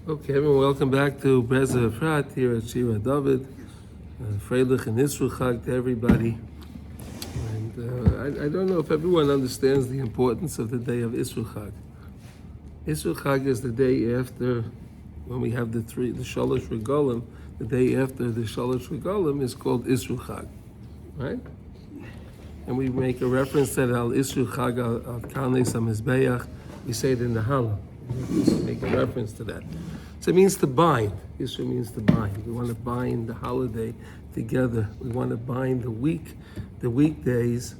Okay, everyone, welcome back to Breslov Efrat here at Shira David. Freilich and Israel Chag to everybody. And I don't know if everyone understands the importance of the day of Israel Chag. Israel Chag is the day after, when we have the Shalosh Regalim, the day after the Shalosh Regalim is called Israel Chag, right? And we make a reference that Al Israel Chag Al Kanes HaMizbeach. We say it in the Halachos. We make a reference to that. So it means to bind. Israel means to bind. We want to bind the holiday together. We want to bind the weekdays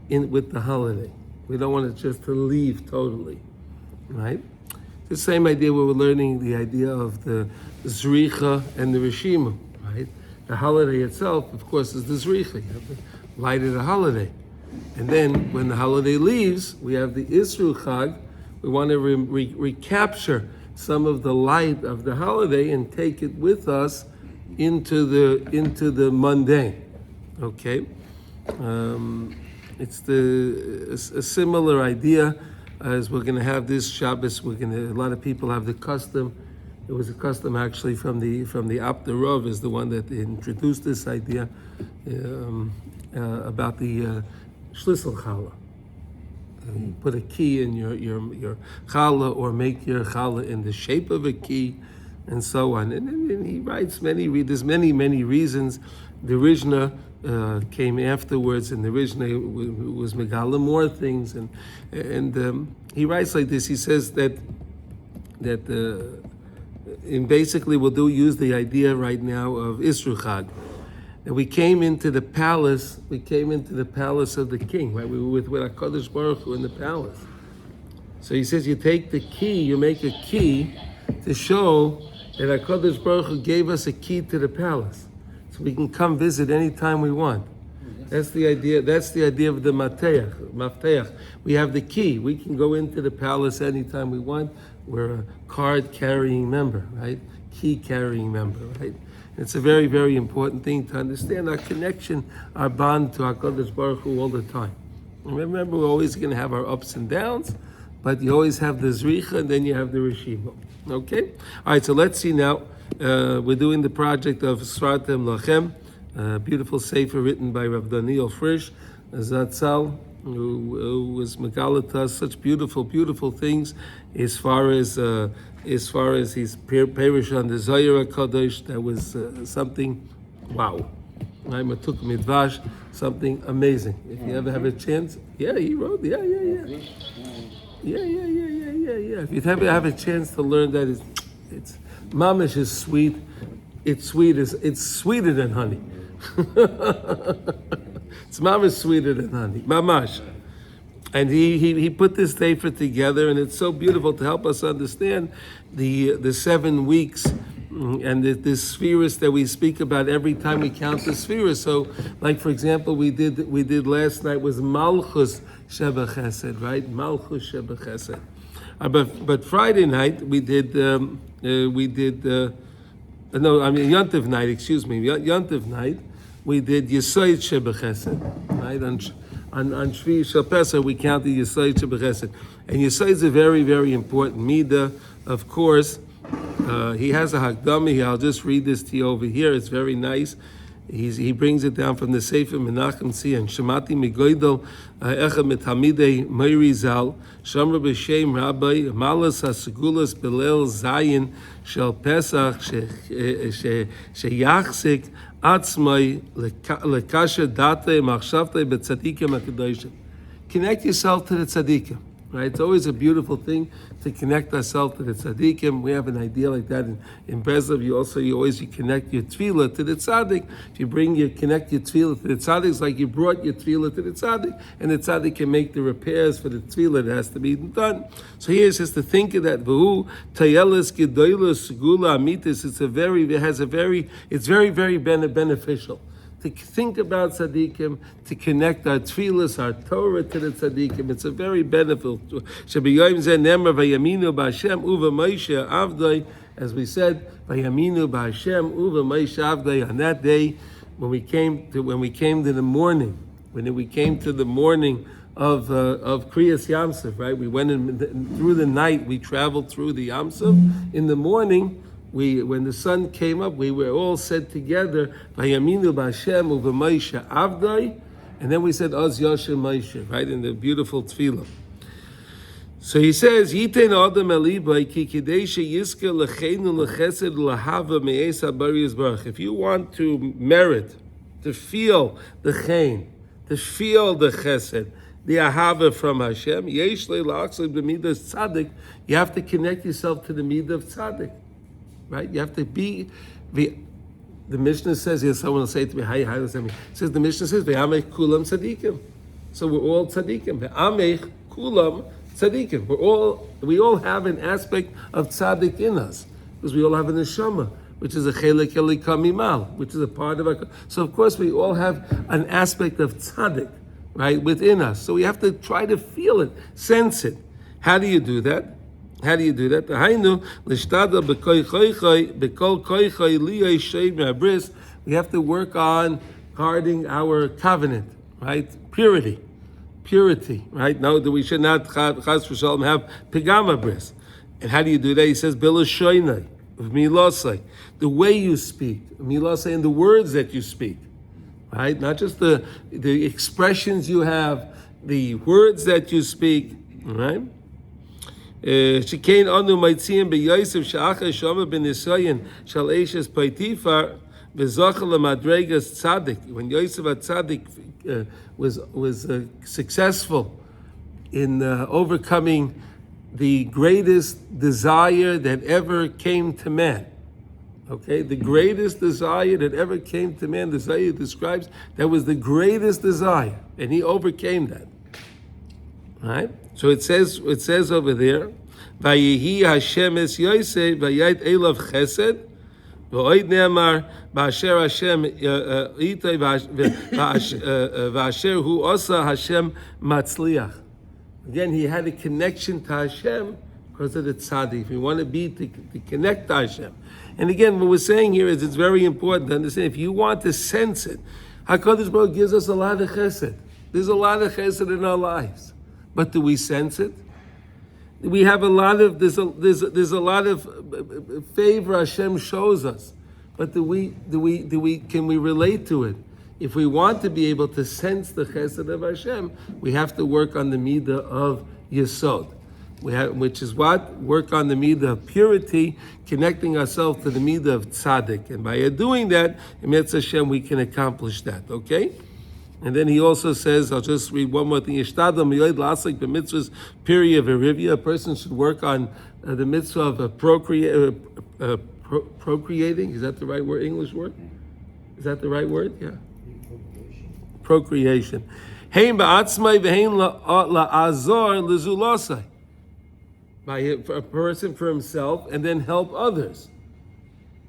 in with the holiday. We don't want it just to leave totally, right? The same idea we were learning the idea of the Zricha and the Rishima, right? The holiday itself, of course, is the Zricha. You have the light of the holiday. And then when the holiday leaves, we have the Israel Chag. We want to recapture some of the light of the holiday and take it with us into the mundane. Okay, it's a similar idea as we're going to have this Shabbos. A lot of people have the custom. It was a custom actually from the Abder Rav is the one that introduced this idea about the Shlisel Challah. You put a key in your challah, or make your challah in the shape of a key, and so on. And he writes there's many reasons. The Rishna came afterwards, and the Rishna was megala more things, and he writes like this. He says that and basically we'll use the idea right now of Isru Chag. And we came into the palace of the king, right? We were with HaKadosh Baruch Hu in the palace. So he says, you take the key, you make a key to show that HaKadosh Baruch Hu gave us a key to the palace. So we can come visit anytime we want. That's the idea of the Mafteach. We have the key. We can go into the palace anytime we want. We're a card-carrying member, right? Key-carrying member, right? It's a very, very important thing to understand our connection, our bond to HaKadosh Baruch Hu all the time. And remember, we're always going to have our ups and downs, but you always have the Zricha and then you have the Rishima. Okay? All right, so let's see now. We're doing the project of Sfartem Lachem, a beautiful sefer written by Rav Daniel Frisch, Zatzal, who was Megala to us such beautiful, beautiful things as far as his parish on the Zohar HaKadosh. That was something, wow. I'm a Tuk Midvash, something amazing. If you ever have a chance, he wrote, yeah. If you ever have a chance to learn that, it's mamish is sweet. It's sweeter than honey. It's mamish sweeter than honey, mamash. And he put this sefer together, and it's so beautiful to help us understand the 7 weeks and the Sefiras that we speak about every time we count the Sefiras. So, like for example, we did last night was Malchus Sheba Chesed, right? Malchus Sheba Chesed. But Friday night we did Yontiv night. Excuse me, Yontiv night we did Yesod Sheba Chesed, right? On Shvi Shel Pesach, we counted Yesod Sheba Chesed. And Yesod is a very, very important midah. Of course, he has a Hakdami. I'll just read this to you over here. It's very nice. He brings it down from the Sefer Menachem Tzion. Shemati migoidol echad mitamidei Meiri Zal Shamra b'Shem Rabbi Malas HaSegulas Belel Zayin Shel Pesach sheyachzik atzmai lekasher datei machshavtei b'tzadikim hakadoshim. Connect yourself to the tzadikim. Right? It's always a beautiful thing to connect ourselves to the tzaddikim. We have an idea like that in Breslov. You always connect your tefillah to the tzaddik. If you connect your tefillah to the tzaddik, it's like you brought your tefillah to the tzaddik, and the tzaddik can make the repairs for the tefillah that has to be done. So here's just to think of that. V'hu tayelis gedolos segula amitis. It's very, very beneficial to think about tzaddikim, to connect our tefillas, our Torah to the tzaddikim. It's a very beneficial. As we said, vayaminu b'Hashem uva Moshe avdei. On that day, when we came to the morning Kriyas Yamsuf, right? We went through the night. We traveled through the Yamsuf. In the morning, when the sun came up, we were all said together, Vayaminu b'Hashem u'v'Moshe Avdai, and then we said Oz Yoshem Moshe, right, in the beautiful tefillah. So he says, Yitein Adam Elibay ki kidei sheyizke lecheinu lechesed lahava me'es habariyos barach. If you want to merit, to feel the chen, to feel the chesed, the ahava from Hashem, yesh le'la'aksel b'midas tzaddik, you have to connect yourself to the midah of tzaddik, right? You have to be, the Mishnah says, yes, someone will say to me, how does that mean? It says, the Mishnah says, ve'amech kulam tzaddikim. So we're all tzaddikim. Ve'amech kulam tzaddikim. We all have an aspect of tzaddik in us, because we all have a neshama, which is a chelek elika mimal, which is a part of our. So of course we all have an aspect of tzaddik, right, within us. So we have to try to feel it, sense it. How do you do that? Hainu l'shtada b'kol koichai liyei shei me'abris. We have to work on guarding our covenant, right? Purity, right? No, that we should not chas v'shalom have pigama bris. And how do you do that? He says b'lashoinai v'milosai, the way you speak, milosai, and the words that you speak, right? Not just the expressions you have, the words that you speak, right? Shikein anu maitzim b'Yosef she'achar shama ben Nisayin shal eshes Potifar v'zocha lemadregas tzaddik. When Yosef tzaddik was successful in overcoming the greatest desire that ever came to man. Okay, the greatest desire that ever came to man, the Zayah describes, that was the greatest desire, and he overcame that. Right? So it says over there, Vayihi Hashem es Yosef vayayit elav chesed, v'oid ne'amar ba'asher Hashem itay v'asher hu osa Hashem matzliach. Again, he had a connection to Hashem because of the tzaddik. If we want to connect to Hashem. And again, what we're saying here is it's very important to understand, if you want to sense it, HaKadosh Baruch Hu gives us a lot of chesed. There's a lot of chesed in our lives. But do we sense it? We have a lot of, there's a lot of favor Hashem shows us. But can we relate to it? If we want to be able to sense the chesed of Hashem, we have to work on the midah of Yesod. Which is what? Work on the midah of purity, connecting ourselves to the midah of tzaddik. And by doing that, in Mitzvah Hashem, we can accomplish that, okay? And then he also says, I'll just read one more thing. Yishtadam yoyed la'asik b'mitzvahs period v'rivya. A person should work on the mitzvah of procreating. Is that the right word, English word? Is that the right word? Yeah. Procreation. Hein ba'atzmai v'hein la'azor l'zulosai. By a person for himself, and then help others.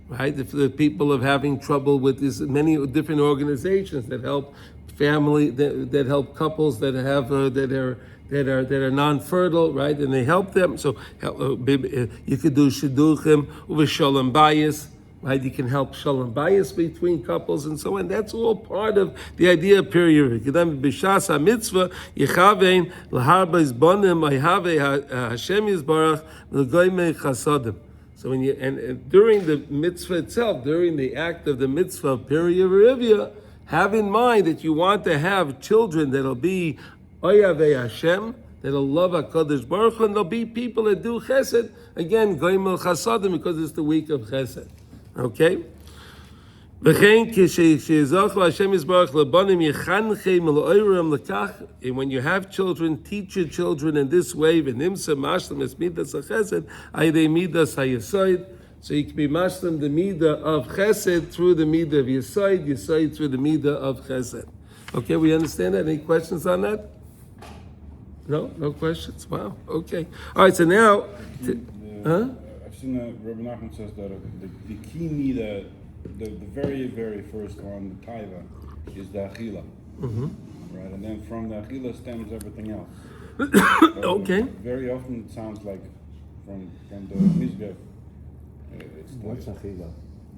Right? If the people of having trouble with this, many different organizations that help family, that help couples that have that are non-fertile, right? And they help them. So you could do shidduchim with shalom bayis, right? You can help shalom bayis between couples and so on. That's all part of the idea of period. B'shas mitzvah yichavein laharbeis bonim ayhave Hashem yizbarach l'goymei chasadim. So when and during the mitzvah itself, during the act of the mitzvah of period, have in mind that you want to have children that'll be oyavei Hashem, that'll love HaKadosh Baruch Hu, and there'll be people that do chesed. Again, goymei chasadim, because it's the week of chesed. Okay? And when you have children, teach your children in this way. So you can be mashlim the midah of chesed through the midah of Yesod through the midah of chesed. Okay, we understand that? Any questions on that? No questions? Wow, okay. All right, so now... I've seen that Rabbi Nachman says that the key midah, the very, very first one, the taiva, is the achila. Mm-hmm. Right, and then from the achila stems everything else. Okay. Very often it sounds like from the mizbeach. What's achila?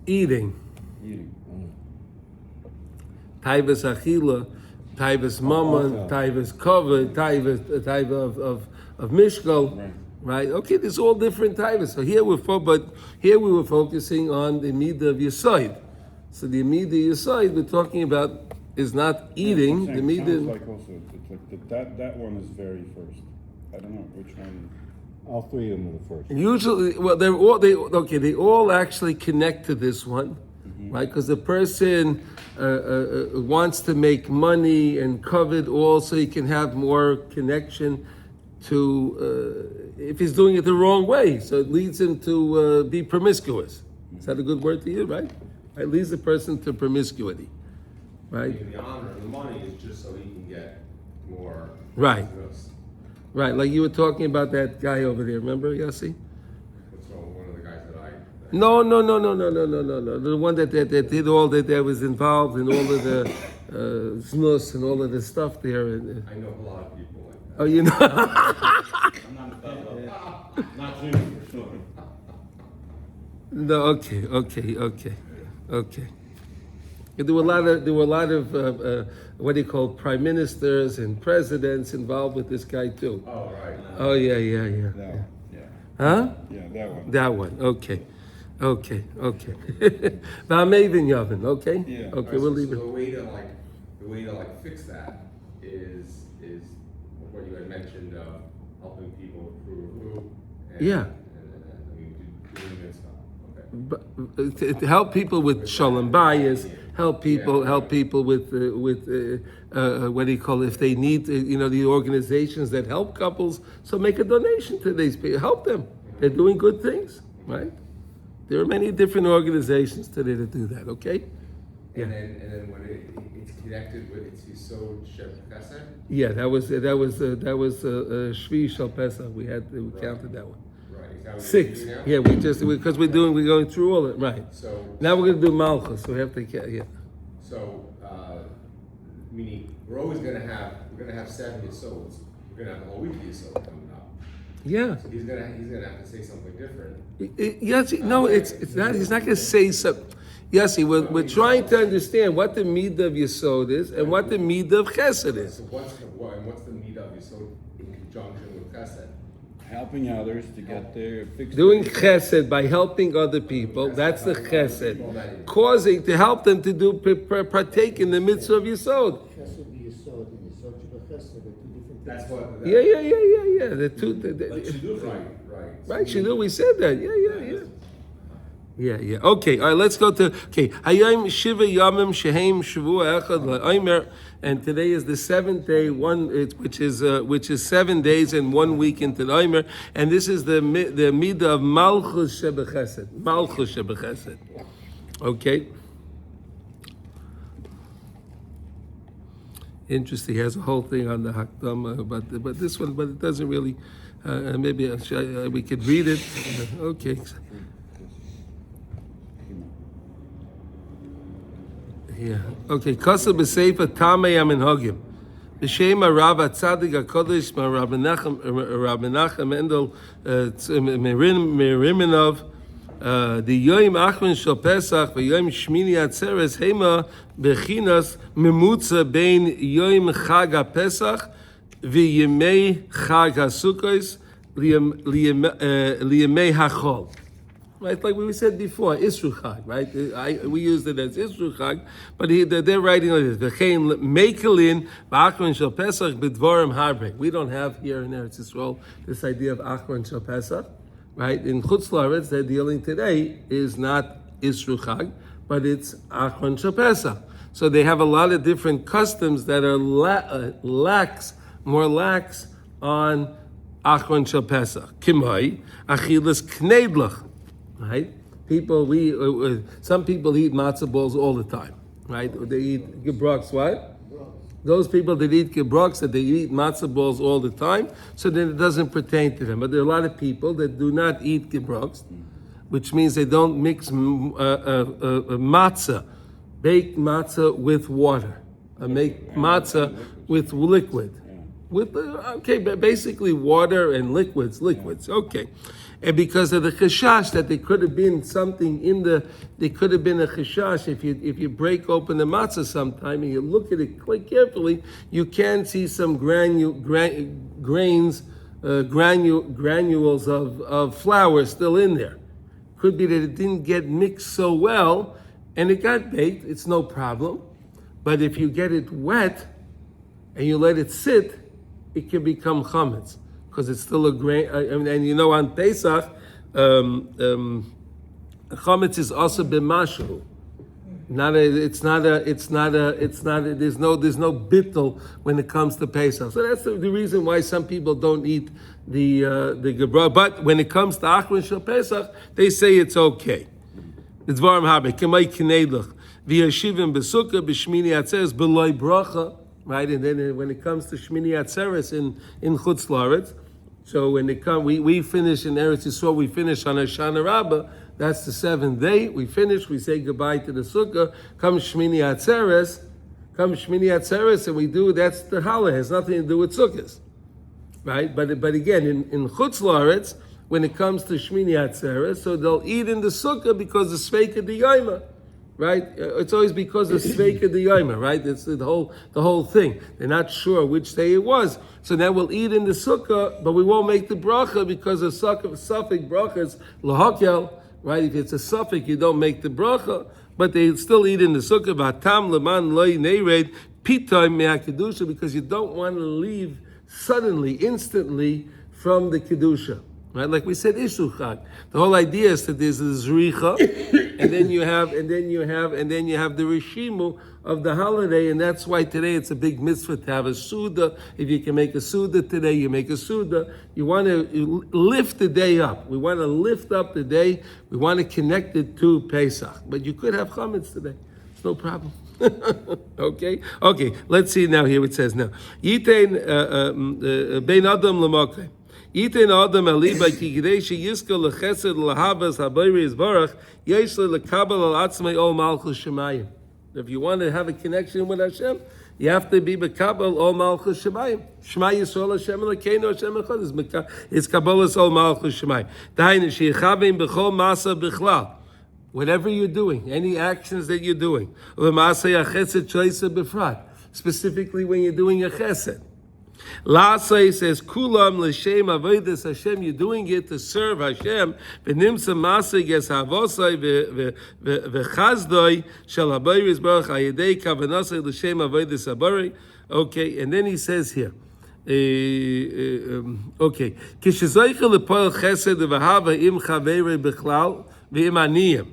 Eating. Taivas achila taivas mammon, taivas cover, taiva of mishkal, right? Okay, there's all different taivas. So here we were focusing on the midah of Yesod. So the midah Yesod we're talking about is not eating. The It sounds midah. like also, it's like that one is very first. I don't know which one. All three of them are the first. Usually, well, they all actually connect to this one, right? Because the person wants to make money and covet all, so he can have more connection to, if he's doing it the wrong way, so it leads him to be promiscuous. Is that a good word to use, right? It leads the person to promiscuity, right? The honor and the money is just so he can get more. Right. What's Right, like you were talking about that guy over there, remember, Yossi? wrong? One of the guys that I. No. The one that did all that was involved in all of the znus and all of the stuff there. I know a lot of people like that. Oh, you know. Not Jimmy, for sure. No, okay. There were a lot of what do you call prime ministers and presidents involved with this guy too. Oh, right. Oh yeah. That one, yeah. Huh? Yeah, that one. That one. Okay. Va'amevin Yavin. Okay. Yeah. Okay, we'll leave So it. the way to fix that is what you had mentioned of helping people with Puru Yeah. and doing good stuff. Okay. But, to help people with shalom bayis, help people with what do you call it? If they need, the organizations that help couples, so make a donation to these people, help them. They're doing good things, right? There are many different organizations today that do that. Okay. Yeah. And then when it's connected with it's Yisod Sheb Chesed. Yeah, that was Shvi Shal Pesach. We counted that one. Right. Is that what 6. you're doing now? Yeah, because we're going through all it. Right. So Now we're going to do Malchus, so we have to yeah. So, meaning we're gonna have 7 Yisods. We're gonna have a whole week of Yisod coming up. Yeah. So he's gonna have to say something different. Yes, no, it's not. He's not going to say something. Yes, we're trying to understand what the midah of Yesod is and what the midah of Chesed is. So what's the meat of Yisod in conjunction with Chesed? Helping others to get their fixed. Doing Chesed by helping other people, that's the Chesed. To help them to partake in the mitzvah of Yesod. Chesed v'Yesod and Yesod shebachesed are two different things. That's what. Yeah. The two. Right. Shidduch, we said that. Yeah. Okay, all right, let's go to, Hayom Shiva Yamim Shehem Shavua Echad LaOmer, and today is the 7th day, which is 7 days and 1 week into the Omer, and this is the midah of Malchus Shebechesed. Okay? Interesting, he has a whole thing on the Hakdama, but this one, but it doesn't really, maybe we could read it. Okay. Yeah. Okay. Kasa b'seifa tamei aminhagim. B'shem Rav Tzaddik HaKodesh Rabbi Nachum Mendel Meriminov. The Yom Achron Shel Pesach v'Yom Shmini Atzeres Hema bechinas memutza bein Yom Chag HaPesach v'Yemei Chag HaSukkos liyemei Hachol. Right, like we said before, Isru Chag, right? We used it as Isru Chag, but they're writing like this. V'chein mekelin v'achron shel Pesach b'dvorim harbe. We don't have here in Eretz Yisrael this idea of achron shel Pesach, right? In Chutz La'aretz, they're dealing today is not Isru Chag, but it's achron shel Pesach. So they have a lot of different customs that are more lax on achron shel Pesach. Kimai achilas kneidlach. Right? Some people eat matzah balls all the time, right? They eat gebroks, what? Those people that eat gebroks, that they eat matzah balls all the time, so then it doesn't pertain to them. But there are a lot of people that do not eat gebroks, which means they don't mix matzah, baked matzah with water, make matzah with liquid. With basically water and liquids. Okay. And because of the chashash that there could have been something there could have been a chashash. If you break open the matzah sometime and you look at it quite carefully, you can see some granules of flour still in there. Could be that it didn't get mixed so well and it got baked. It's no problem. But if you get it wet and you let it sit, it can become chametz because it's still a grain. And you know, on Pesach, chametz is also b'mashu. There's no bittul when it comes to Pesach. So that's the reason why some people don't eat the gebra. But when it comes to Achron Shel Pesach, they say it's okay. It's varm habe kemay knedlich v'yashivim besukkah b'shmini atzeres b'loy bracha. Right, and then when it comes to Shmini Atzeres in Chutz La'aretz, so when it come, we finish in Eretz Yisrael, we finish on Hoshana Rabbah. That's the 7th day. We finish. We say goodbye to the Sukkah. Come Shmini Atzeres, and we do. That's the Halachos. It has nothing to do with Sukkahs, right? But again, in Chutz La'aretz, when it comes to Shmini Atzeres, so they'll eat in the Sukkah because the Sveika D'Yoma. Right? It's always because of Sveika D'Yoma, right? It's the whole thing. They're not sure which day it was. So now we'll eat in the sukkah, but we won't make the bracha because of suffix brachas, lahakel, right? If it's a suffix, you don't make the bracha, but they still eat in the sukkah, v'atam leman loy neired, pitay me'akedusha, because you don't want to leave suddenly, instantly from the kedusha. Right, like we said, Ishu Chag. The whole idea is that there's a zricha, and then you have the rishimu of the holiday, and that's why today it's a big mitzvah to have a suda. If you can make a suda today, you make a suda. You want to lift the day up. We want to lift up the day. We want to connect it to Pesach. But you could have chametz today. It's no problem. Okay. Let's see now. Here it says now. Yitein bein adam l'mokeh. Iten adam aliba ki gidei sheyizka lechesed lahavas habayri yisbarach yesh lekabel al atzmei ol malchus shemayim. If you want to have a connection with Hashem, you have to be bekabel ol malchus shemayim. Shema Yisrael Hashem Elokeinu Hashem Echad. It's kabbalas ol malchus shemayim. Dainu sheyichavim b'chol masa b'chlal. Whatever you're doing, any actions that you're doing, v'masay achesed shleisa b'frat. Specifically, when you're doing a chesed. Lasai says, Kulam l'shem avodas Hashem, you're doing it to serve Hashem, v'nimsa masig es havosai v'chazdoi shel habayris baruch hayedei kavanasai l'shem avodas habari. Okay, and then he says here, okay, kishezoicha lepoel chesed v'hava im chaverei b'chlal v'im aniyim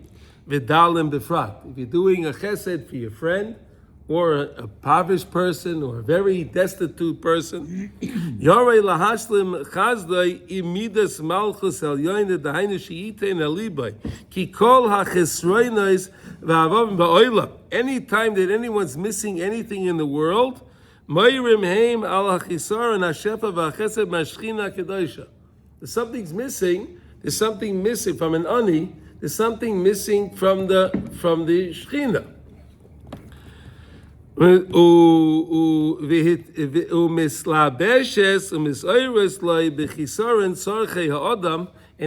v'dalim b'frat. If you're doing a chesed for your friend, or a impoverished person, or a very destitute person. Yorei lahashlim chazdai imidas malchus el yoyne dahainu sheitein alibay ki kol hachesroinais v'avavim ba'oila. Anytime that anyone's missing anything in the world, moirim heim al hachisar and hashefa v'achesed mashchina kedosha. If something's missing, there's something missing from an ani. There's something missing from the shchina. And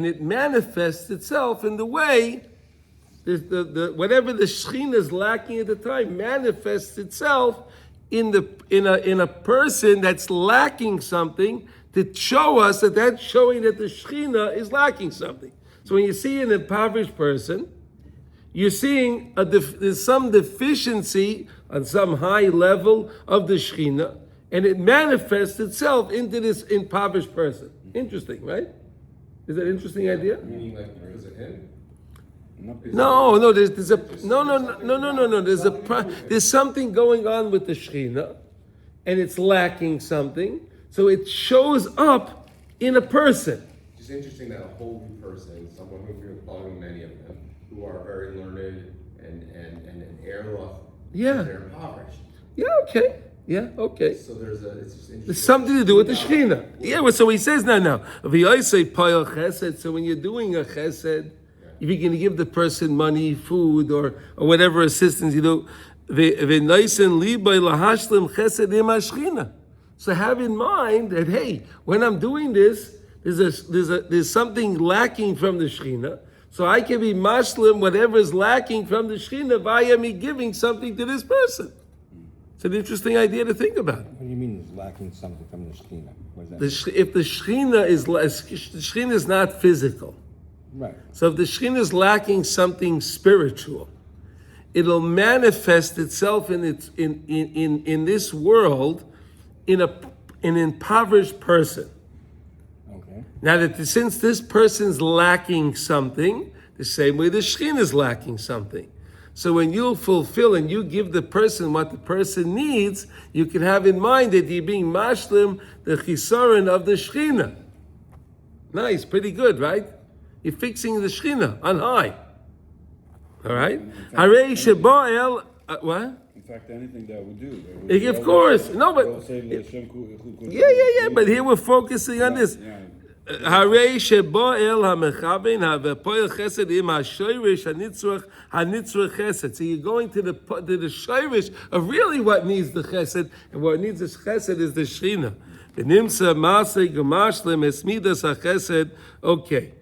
it manifests itself in the way whatever the Shekhinah is lacking at the time manifests itself in a person that's lacking something, to show us that that's showing that the Shekhinah is lacking something. So when you see an impoverished person, you're seeing there's some deficiency on some high level of the Shekhinah, and it manifests itself into this impoverished person. Interesting, right? Is that an interesting idea? Meaning like because of him? No. There's something going on with the Shekhinah, and it's lacking something, so it shows up in a person. It's interesting that a whole new person, someone who we're following many of them, who are very learned and erloch, they're impoverished. Yeah, okay. So it's just interesting. There's something to do with the Shekhinah. Yeah, well, so he says now. So when you're doing a chesed, if you're going to give the person money, food, or whatever assistance you do, so have in mind that, hey, when I'm doing this, There's something lacking from the Shekhinah. So I can be mashlim whatever is lacking from the Shekhinah via me giving something to this person. It's an interesting idea to think about. What do you mean it's lacking something from the Shekhinah? What is that? If the Shekhinah is not physical. Right. So if the Shekhinah is lacking something spiritual, it'll manifest itself in this world in an impoverished person. Okay. Now since this person's lacking something, the same way the Shekhinah is lacking something. So when you fulfill and you give the person what the person needs, you can have in mind that you're being mashlim the chisaron of the Shekhinah. Nice, pretty good, right? You're fixing the Shekhinah on high. All right? Harei sheba'el, what? In fact, anything that we do. Of course. No, but... Yeah. But here we're focusing on this. Harei sheba'el hamechaben havepoel chesed im hashoirish hanitzrach chesed. So you're going to the shoirish of really what needs the chesed, and what needs the chesed is the Shekhinah. V'nimsa masei gemashlim esmidas hachesed. Okay.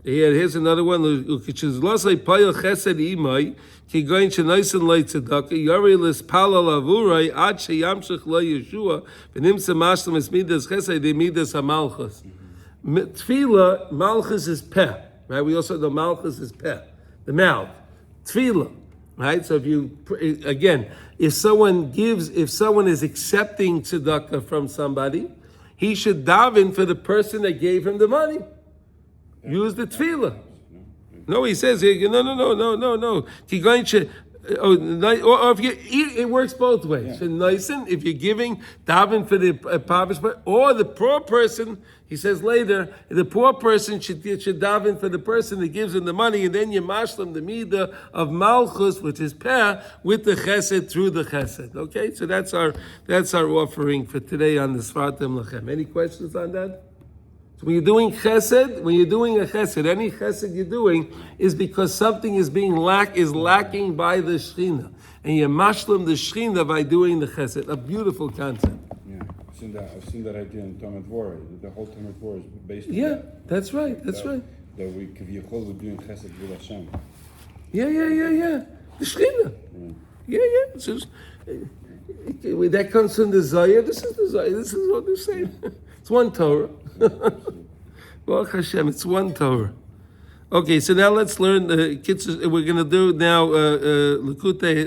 Here's another one. Ukichlosay payel chesed imay ki goin shenoisen loy tzedakah yori lispalal avuray ad sheyamshich lo Yeshua v'nimsa mashlim es midas chesed midas hamalchus. Tefillah, malchus is peh, right? We also know malchus is peh, the mouth. Tefillah, right? So if someone is accepting tzedakah from somebody, he should daven for the person that gave him the money. Use the tefillah. No, he says here, no. Or if you eat, it works both ways. Yeah. If you're giving daven for the impoverished, or the poor person, he says later, the poor person should daven for the person that gives him the money, and then you mashlam the midah of malchus, which is peh, with the chesed through the chesed. Okay, so that's our offering for today on the Sfartim Lachem. Any questions on that? So when you're doing chesed, any chesed you're doing is because something is lacking by the Shekhinah, and you mashlim the Shekhinah by doing the chesed. A beautiful concept. Yeah, I've seen that idea in Talmud Dvorah. The whole Talmud Dvorah is based on that. That's right. That we kaviyachol we're doing chesed with Hashem. Yeah. The Shekhinah. Yeah. It's just, that comes from the Zohar. This is the Zohar. This is what they're saying. It's one Torah. Baruch Hashem, it's one Torah. Okay, so now let's learn the kids. We're going to do now Likutey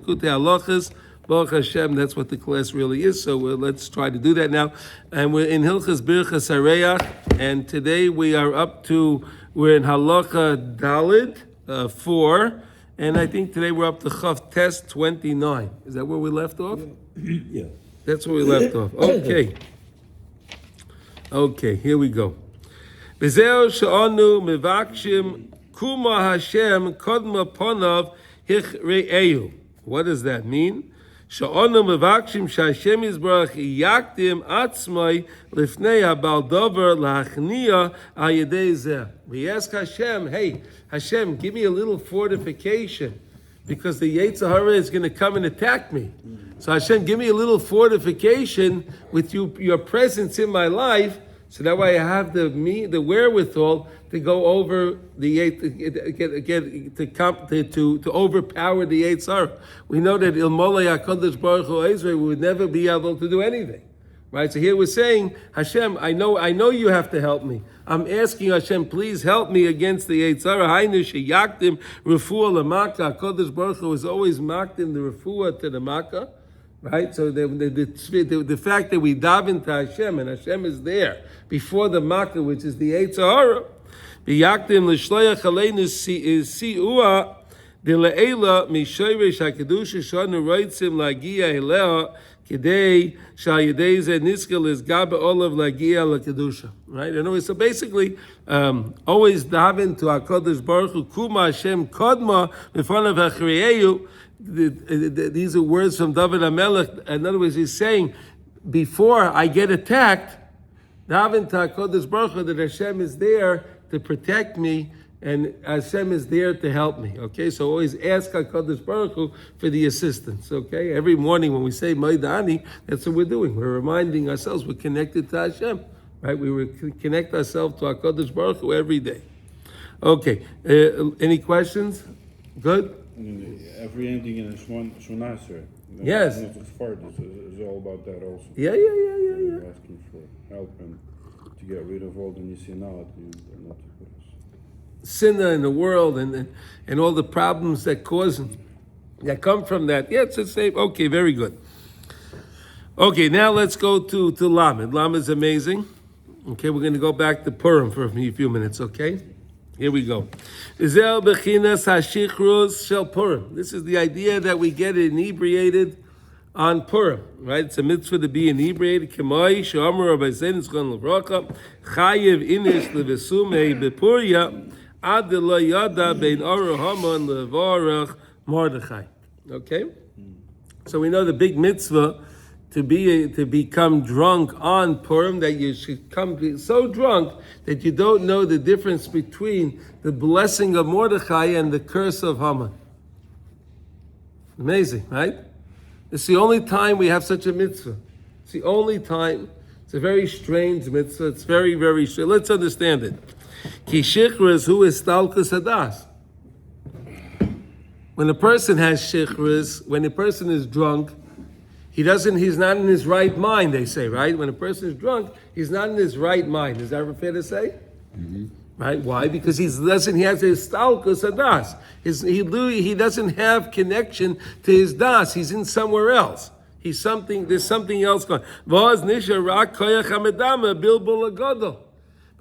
Halachos. Baruch Hashem, that's what the class really is. So let's try to do that now. And we're in Hilchas Birchas Hareach, and today we're in Halacha Dalid 4, and I think today we're up to Chav Test 29. Is that where we left off? Yeah. That's where we left off. Okay, here we go. B'zeu she'onu mevakshim kuma Hashem kodma ponav hichre'eu. What does that mean? She'onu mevakshim she'Hashem yizbarach yakdim atzmai lifnei habal dover la'achniya al yedei zeh. We ask Hashem, hey, Hashem, give me a little fortification, because the Yetzer Hara is going to come and attack me. So Hashem, give me a little fortification with your presence in my life, so that way I have the wherewithal to go over to overpower the Yetzer Hara. We know that Ilmolei HaKadosh Baruch Hu Ezra would never be able to do anything. Right? So here we're saying, Hashem, I know you have to help me. I'm asking Hashem, please help me against the Yetzer Hara. Hainu sheyakdim refuah l'maka. HaKadosh Baruch Hu is always makdim the refuah to the Makkah. Right? So the fact that we daven to Hashem, and Hashem is there before the Makkah, which is the Yetzer Hara, b'yakdim l'shloyach aleinu si'ua d'le'ela mishoyresh ha'kedusha shanu roitzim lagia eleha kidei sha'yedei zeh niskel is gabe olav lagia l'kedusha. Right? And so basically, always daven to HaKadosh Baruch Hu, kuma Hashem kodma b'fanav ha'chreyeyu. These are words from David HaMelech. In other words, he's saying, before I get attacked, daven to HaKadosh Baruch Hu, that Hashem is there to protect me and Hashem is there to help me. Okay, so always ask HaKadosh Baruch Hu for the assistance. Okay, every morning when we say Maidani, that's what we're doing. We're reminding ourselves we're connected to Hashem, right? We connect ourselves to HaKadosh Baruch Hu every day. Okay, any questions? Good. And every ending in Shmonaser. Yes. Is all about that also. Yeah. You're asking for help and to get rid of all the nisinality and not to put us. Sinner in the world and all the problems that come from that. Yeah, it's the same. Okay, very good. Okay, now let's go to Lamed. Lamed is amazing. Okay, we're going to go back to Purim for a few minutes, okay? Here we go. This is the idea that we get inebriated on Purim, right? It's a mitzvah to be inebriated. Chayiv inish levesume bepuria ad lo yada bein orah haman levarach Mordechai. Okay, so we know the big mitzvah to become drunk on Purim, that you should be so drunk that you don't know the difference between the blessing of Mordechai and the curse of Haman. Amazing, right? It's the only time we have such a mitzvah. It's the only time. It's a very strange mitzvah. It's very, very strange. Let's understand it. Ki shichras hu istalkus hadas. When a person has shichras, when a person is drunk, he's not in his right mind, they say, right? When a person is drunk, he's not in his right mind. Is that fair to say? Mm-hmm. Right? Why? Because he has his stalkus hadas. He doesn't have connection to his das. He's in somewhere else. There's something else going. But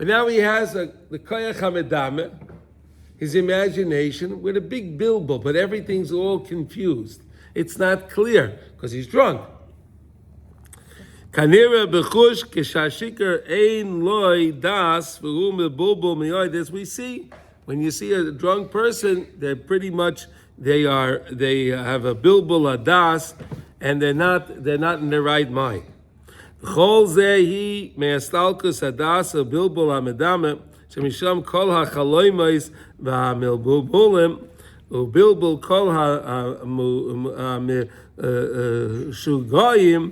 now he has the koyach hamedame, his imagination, with a big bilbo, but everything's all confused. It's not clear because he's drunk. Kanira bechush keshashikar ein loy das v'hu mebulbul miyoy. As we see, when you see a drunk person, they're pretty much they have a bilbul adas, and they're not in their right mind. Chol zehi me'astalkus adas a bilbul amedame shemisham kol hachaloimais v'hamilbulbulim. Ubilbul kol ha-shugayim,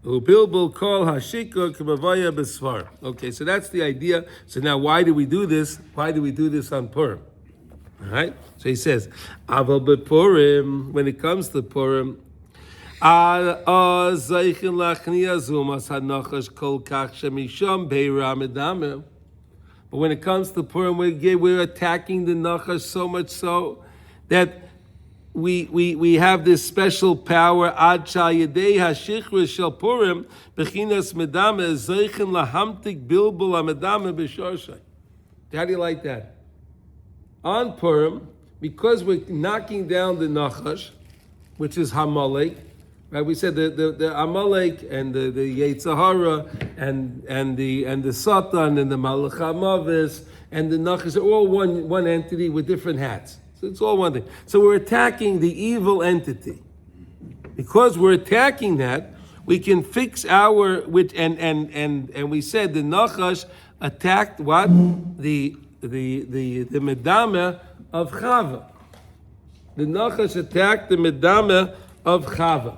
ubilbul kol ha-shikor k'mavaya b'svar. Okay, so that's the idea. So now why do we do this? Why do we do this on Purim? All right? So he says, Aval b'Purim, when it comes to Purim, but when it comes to Purim, we're attacking the nachash so much so that we have this special power. Ad shayidei hashichris shel Purim bechinas medame zeichen lahamtik bilbul amedame b'shorshay. How do you like that? On Purim, because we're knocking down the nachash, which is Hamalek, right? We said the Amalek and the Yetzer Hara and the Satan and the Malach HaMavis and the nachash are all one entity with different hats. So it's all one thing. So we're attacking the evil entity. Because we're attacking that, we can fix and we said the Nachash attacked what? The Medame of Chava. The Nachash attacked the Medame of Chava.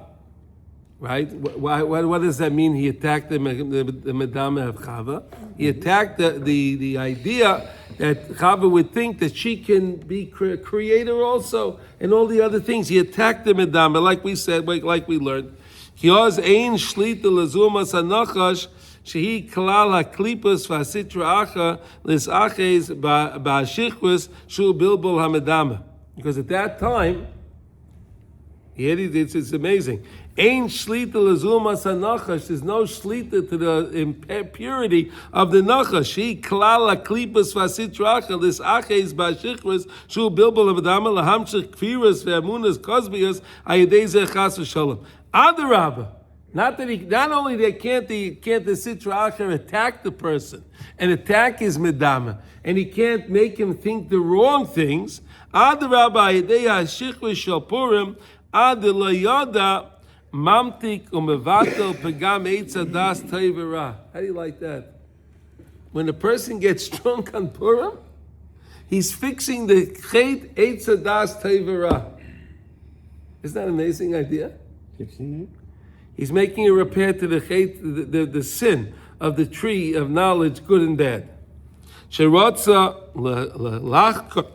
Right? What does that mean? He attacked the Medame of Chava. He attacked the idea that Chava would think that she can be creator also, and all the other things. He attacked the Medame, like we said, like we learned. Kioz ein shlita lezumas hanachash shehi klal haklipas v'asitra acha lisaches ba'ashichus shu bilbul hamedame. Because at that time, it's amazing. Ain't shlita lezumas hanachash. There's no shlita to the impurity of the nachash. She klala klipas vasitracha. This aches ba'ashichus shu bilbul hamedame lahamshich kfiras ve'amunas kozbias ayedei chas v'shalom. Adarabba, not only can't the Sitra Acher attack the person and attack his medama, and he can't make him think the wrong things. Adarabba ayedei hashichus shel Purim ad lo yada mamtik umevatel pegam eitz adas tayvera. How do you like that? When a person gets drunk on Purim, He's fixing the Chet Eitz Hadas Tevera. Isn't that an amazing idea? Fixing it? He's making a repair to the Chet, the sin of the tree of knowledge, good and bad. Sherotza lachkor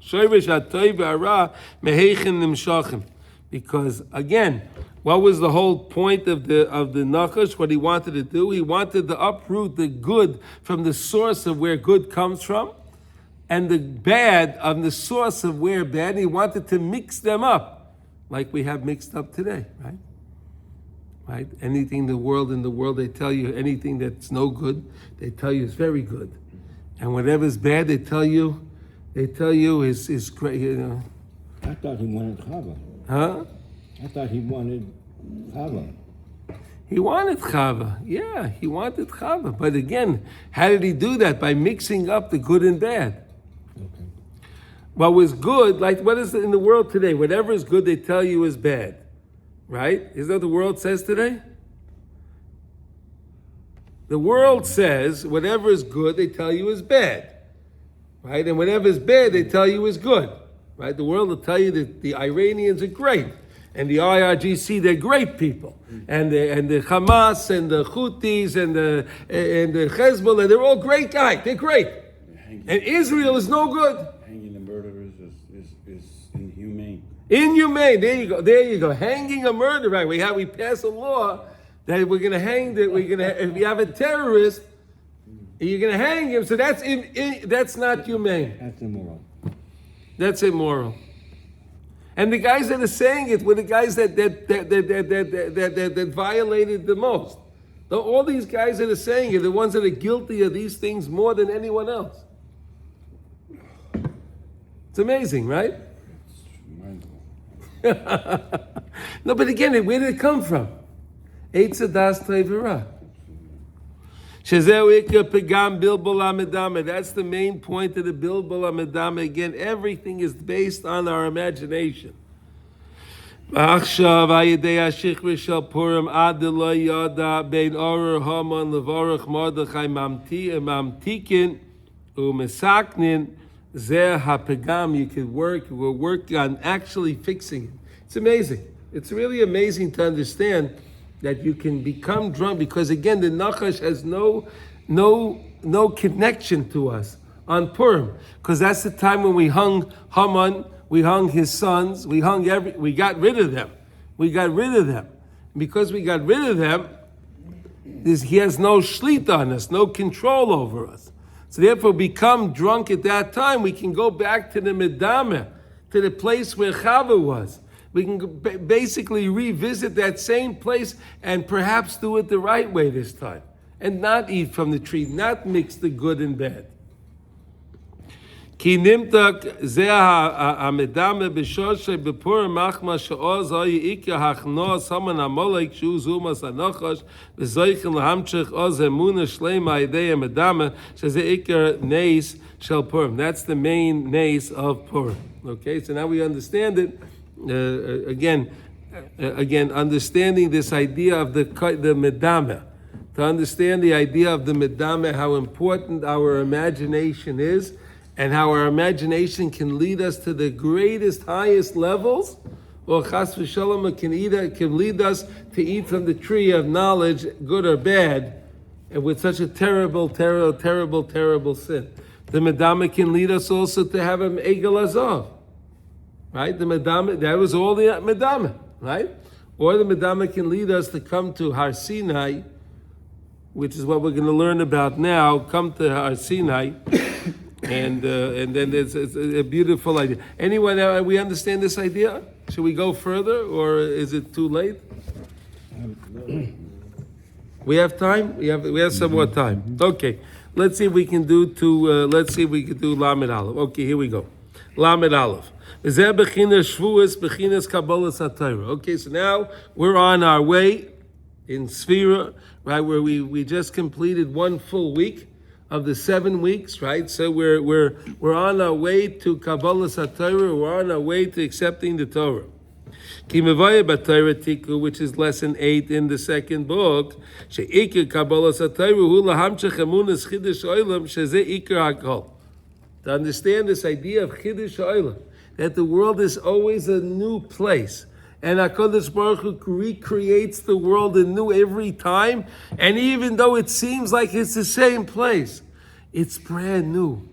shorish hatov v'hara meheichen nimshachim. Because again, what was the whole point of the Nachash? What he wanted to do? He wanted to uproot the good from the source of where good comes from, and the bad on the source of where bad. He wanted to mix them up, like we have mixed up today, right? Right? Anything in the world, they tell you anything that's no good, they tell you is very good, and whatever's bad, they tell you is great. You know. I thought he wanted Chava. Huh? I thought he wanted Chava. He wanted Chava. Yeah, he wanted Chava. But again, how did he do that? By mixing up the good and bad. Okay. What was good, like what is in the world today? Whatever is good, they tell you is bad. Right? Isn't that what the world says today? The world says whatever is good, they tell you is bad. Right? And whatever is bad, they tell you is good. Right? The world will tell you that the Iranians are great. And the IRGC, they're great people. And the Hamas and the Houthis and the Hezbollah, they're all great guys. They're great. And Israel is no good. Hanging the murderers is inhumane. Inhumane. There you go. Hanging a murderer. We pass a law that we're going to hang. If you have a terrorist, you're going to hang him. So that's not humane. That's immoral. That's immoral. And the guys that are saying it were the guys that violated the most. All these guys that are saying it, the ones that are guilty of these things more than anyone else. It's amazing, right? No, but again, where did it come from? Eitz Hadas Tevera. That's the main point of the Bilbul Amidame. Again, everything is based on our imagination. You could work on actually fixing it. It's amazing. It's really amazing to understand that you can become drunk, because again, the Nachash has no connection to us on Purim, because that's the time when we hung Haman, we hung his sons, we got rid of them. Because we got rid of them, he has no shlita on us, no control over us. So therefore, become drunk at that time, we can go back to the Medameh, to the place where Chava was. We can basically revisit that same place and perhaps do it the right way this time. And not eat from the tree, not mix the good and bad. Ki nimtak zeh ha'amedame b'shoshe b'purim machma she'oz ha'yi ikya hachnos haman ha'molek shu zumas ha'nochosh v'zoichen l'hamchech oz emuna shleima idei ha'medame sheze ikya neis shel Purim. That's the main neis of Purim. Okay, so now we understand it. Again, understanding this idea of the medame, to understand the idea of the medame, how important our imagination is, and how our imagination can lead us to the greatest, highest levels, or chas v'shalom can lead us to eat from the tree of knowledge, good or bad, and with such a terrible, terrible, terrible, terrible sin. The medame can lead us also to have an egel azov. Right? The Medame, that was all the Medame, right? Or the Medame can lead us to come to Har Sinai, which is what we're going to learn about now. Come to Har Sinai, and then there's a beautiful idea. Anyone, we understand this idea? Should we go further, or is it too late? We have time. We have some more time. Okay, let's see if we can do Lamed Aleph. Okay, here we go. Lamed Aleph. Okay, so now we're on our way in Sefira, right, where we just completed one full week of the 7 weeks, right? So we're on our way to Kabbalas HaTorah, we're on our way to accepting the Torah. Which is lesson 8 in the second book. to understand this idea of Chiddush Ha'olam, that the world is always a new place. And HaKadosh Baruch Hu recreates the world anew every time. And even though it seems like it's the same place, it's brand new.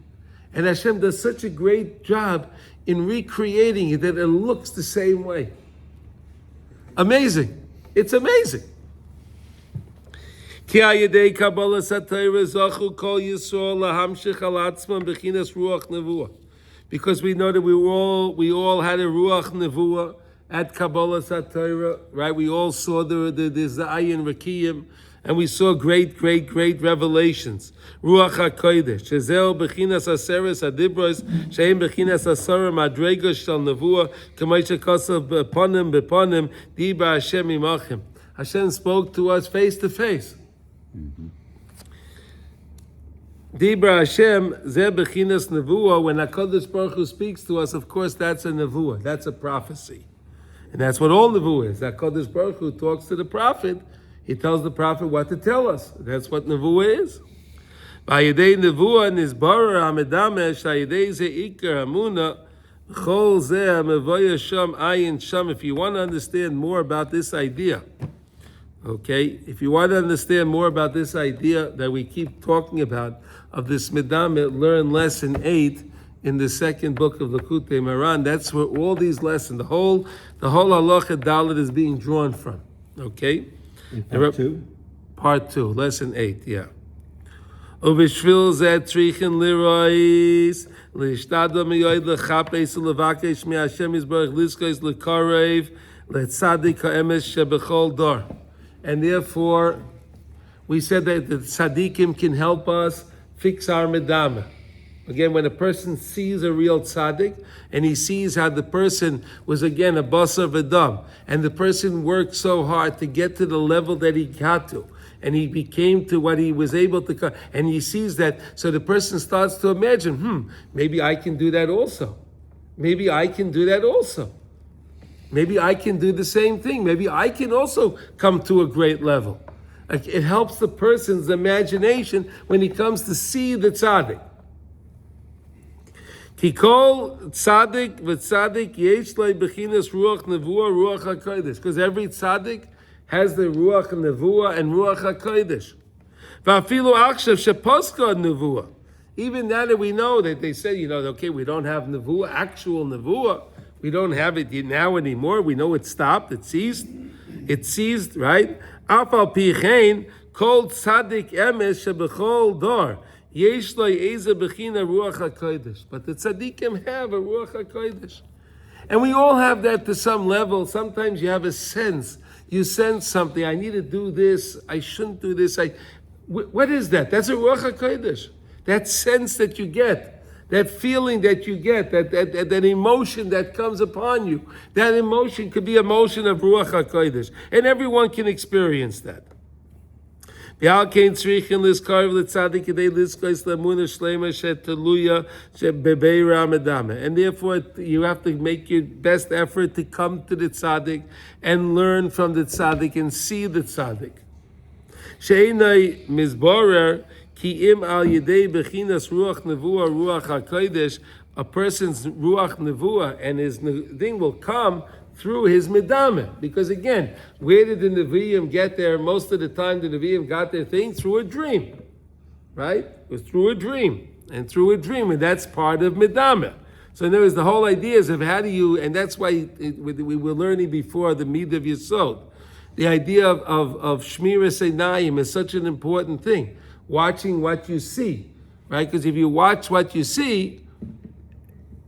And Hashem does such a great job in recreating it that it looks the same way. Amazing. It's amazing. Because we know that we all had a ruach nevuah at Kabbalah Satira, right? We all saw the Zayin Rakiyim, and we saw great revelations. Ruach HaKodesh, Shezel Bechinas Aseres Adibros, Sheim Bechinas Asara Madrega Shal Nevuah, K'may Shekasav Beponim, Diba Hashem Imachim. Hashem spoke to us face to face. Dibra Hashem, Zeh Bechinas Nevuah, when HaKadosh Baruch Hu speaks to us, of course, that's a Nevuah, that's a prophecy. And that's what all Nevuah is. HaKadosh Baruch Hu talks to the prophet, he tells the prophet what to tell us. That's what Nevuah is. V'ayidei Nevuah nizbarer ha'medameh, sh'ayidei ze ikar hamuna, chol zeh ha'mevoya sham ayin sham. If you want to understand more about this idea, okay, if you want to understand more about this idea that we keep talking about, of this Medameh, learn lesson 8 in the second book of Likutey Moharan. That's where all these lessons, the whole Halacha Dalet is being drawn from. Okay? In part 2? Part 2, lesson 8, yeah. Uvishvil zeh trichen lirois, lishtadla miyoid lechapes ulevakesh mi Hashem yisbarach liskois lekarev, letzaddik ha'emes shebechol dor. And therefore, we said that the tzaddikim can help us fix our medameh. Again, when a person sees a real tzaddik, and he sees how the person was, again, a basar v'dam, and the person worked so hard to get to the level that he got to, and he became to what he was able to come, and he sees that, so the person starts to imagine, maybe I can do that also. Maybe I can do that also. Maybe I can do the same thing. Maybe I can also come to a great level. Like, it helps the person's imagination when he comes to see the tzaddik. Kikol tzaddik v'tzaddik yesh lei bechinas ruach nevuah ruach hakodesh. Because every tzaddik has the ruach nevuah and ruach hakodesh. Va'afilu achshav sheposka nevuah. Even now that we know that they say, okay, we don't have nevuah, actual nevuah. We don't have it now anymore. We know it stopped. It ceased. It ceased, right? Afal pichein kol tzaddik emes shebechol dor. Yesh lo eze bechina ruach hakodesh. But the tzaddikim have a ruach hakodesh, and we all have that to some level. Sometimes you have a sense. You sense something. I need to do this. I shouldn't do this. What is that? That's a ruach hakodesh. That sense that you get. That feeling that you get, that emotion that comes upon you, that emotion could be a motion of Ruach HaKodesh. And everyone can experience that. And therefore, you have to make your best effort to come to the tzaddik and learn from the tzaddik and see the tzaddik. She'enai mizborer Ki im al yedei bechinas ruach nevuah ruach hakodesh, a person's ruach nevuah and his thing will come through his medameh. Because again, where did the Nevi'im get there? Most of the time, the Nevi'im got their thing through a dream, right? It was through a dream, and that's part of medameh. So in other words, the whole idea is of how do you, and that's why we were learning before the Midah of Yesod. The idea of Shmiras Einayim is such an important thing. Watching what you see, right? Because if you watch what you see,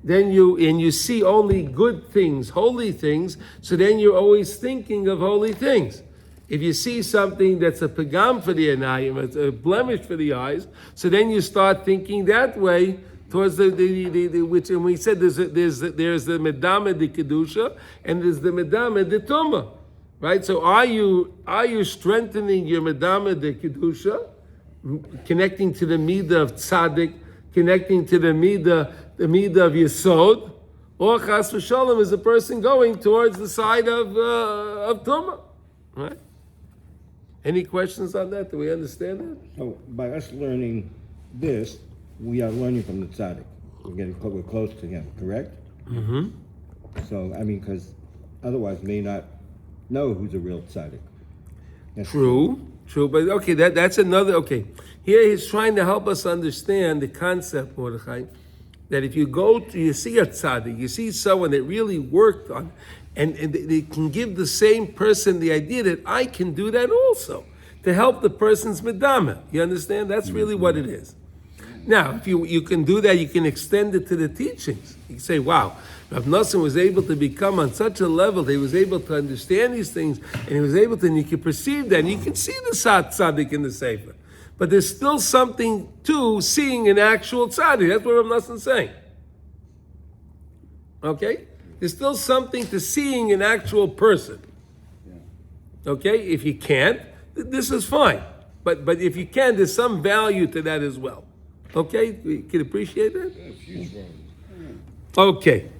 then you see only good things, holy things, so then you're always thinking of holy things. If you see something that's a pagam for the einayim, it's a blemish for the eyes, so then you start thinking that way towards the which, and we said there's the medameh de kedusha and there's the medameh de tumah, right? So are you strengthening your medameh de kedusha? Connecting to the midah of tzaddik, connecting to the midah of yesod, or chas v'shalom is a person going towards the side of tumah, right? Any questions on that? Do we understand that? So by us learning this, we are learning from the tzaddik. we're close to him, correct? Mm-hmm. So, I mean, because otherwise may not know who's a real tzaddik. True, but okay, that's another, okay. Here he's trying to help us understand the concept, Mordechai, that if you you see a tzaddik, you see someone that really worked on, and they can give the same person the idea that I can do that also, to help the person's medama. You understand? That's really what it is. Now, if you can do that, you can extend it to the teachings. You can say, wow, Rav Nosson was able to become on such a level that he was able to understand these things, and he was able to, and you can perceive that, and you can see the tzaddik in the Sefer. But there's still something to seeing an actual tzaddik. That's what Rav Nosson's saying. Okay? There's still something to seeing an actual person. Okay? If you can't, this is fine. But if you can, there's some value to that as well. Okay? You can appreciate that? Okay.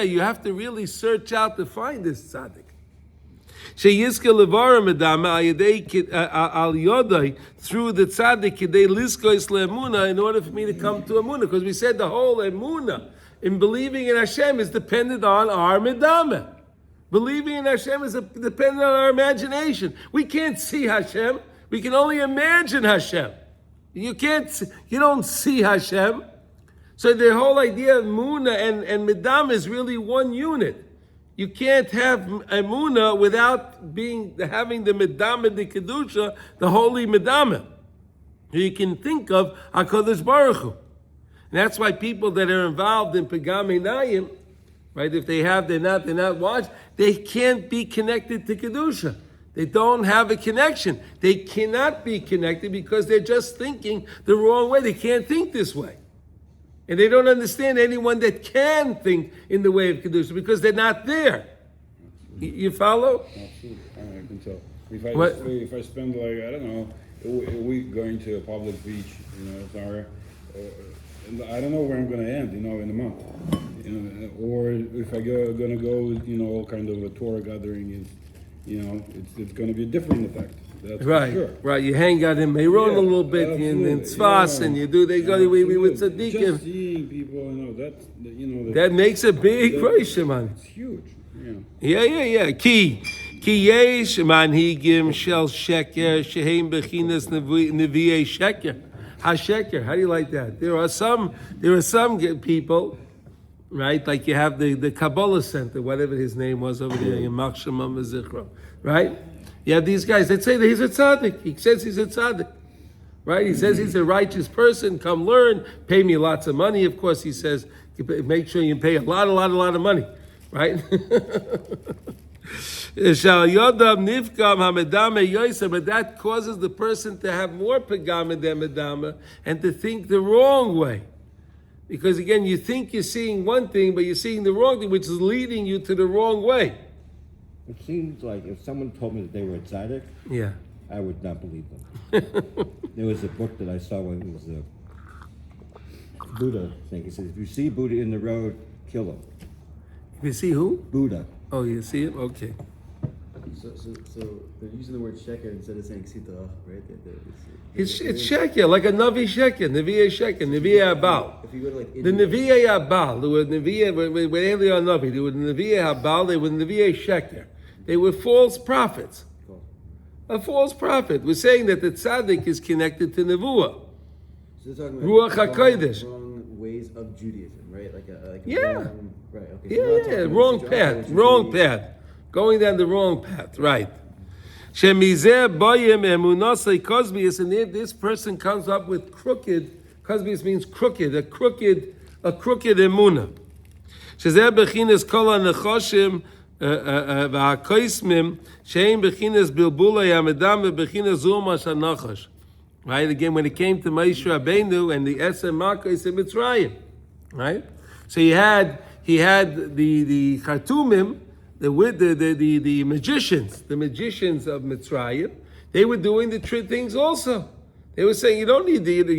You have to really search out to find this tzaddik. Through the tzaddik in order for me to come to emuna, because we said the whole emuna in believing in Hashem is dependent on our medama. Believing in Hashem is dependent on our imagination. We can't see Hashem. We can only imagine Hashem. You don't see Hashem. So the whole idea of emuna and medama is really one unit. You can't have emuna without having the medama, the kedusha, the holy medama. You can think of HaKadosh Baruch Hu. And that's why people that are involved in Pegam Einayim, right? If they're not watched, they can't be connected to kedusha. They don't have a connection. They cannot be connected because they're just thinking the wrong way. They can't think this way. And they don't understand anyone that can think in the way of Kedusha because they're not there. You follow? Absolutely. I can tell. If I spend like, I don't know, a week going to a public beach, somewhere, I don't know where I'm going to end, in a month. Or if I gonna go, all kind of a Torah gathering, it's going to be a different effect. That's right, for sure. Right. You hang out in Meiron a little bit in Tzfas, and you do. They go we with Tzaddikim. Just seeing people, that makes a big pressure, man. It's huge. Yeah. Ki yesh manhigim shel sheker shehem bechinas nevi'ei sheker. Ha-sheker. How do you like that? There are some people, right? Like you have the Kabbalah Center, whatever his name was over there in Machshama Mezichro, right? You have these guys that say that he's a tzaddik. He says he's a tzaddik, right? He says he's a righteous person. Come learn, pay me lots of money. Of course, he says, make sure you pay a lot of money, right? But that causes the person to have more pegama than medama and to think the wrong way. Because again, you think you're seeing one thing, but you're seeing the wrong thing, which is leading you to the wrong way. It seems like if someone told me that they were a tzaddik, Yeah. I would not believe them. There was a book that I saw when it was a Buddha thing. It says, if you see Buddha in the road, kill him. You see who? Buddha. Oh, you see him? Okay. So they're using the word sheker instead of saying sitra, right? It's sheker, like a navi sheker, nevi'ei sheker, nevi'ei abal. If you go to like The nevi'ei abal, they were nevi'ei, with Eli Navi, they were nevi'ei abal, they were nevi'ei sheker. They were false prophets. Cool. A false prophet. We're saying that the tzaddik is connected to nevuah. So they're talking about Ruach HaKodesh. wrong ways of Judaism, right? Like a Yeah. wrong, right? Okay. So we're not talking about Wrong sitra, path, which would wrong be- path. Going down the wrong path, right. Shemizeh boyim emunasei kozbius, and this person comes up with crooked, kozbius means crooked, a crooked emuna. Shezeh bechinas kol hanechoshim v'hakoismim, sheim bechinas bilbulei hamedam v'bechinas zulma shanachash. Right, again, when it came to Moshe Rabbeinu and the Esem Makos in Mitzrayim, right? So he had the Khartoumim, the magicians of Mitzrayim. They were doing the things also. They were saying you don't need the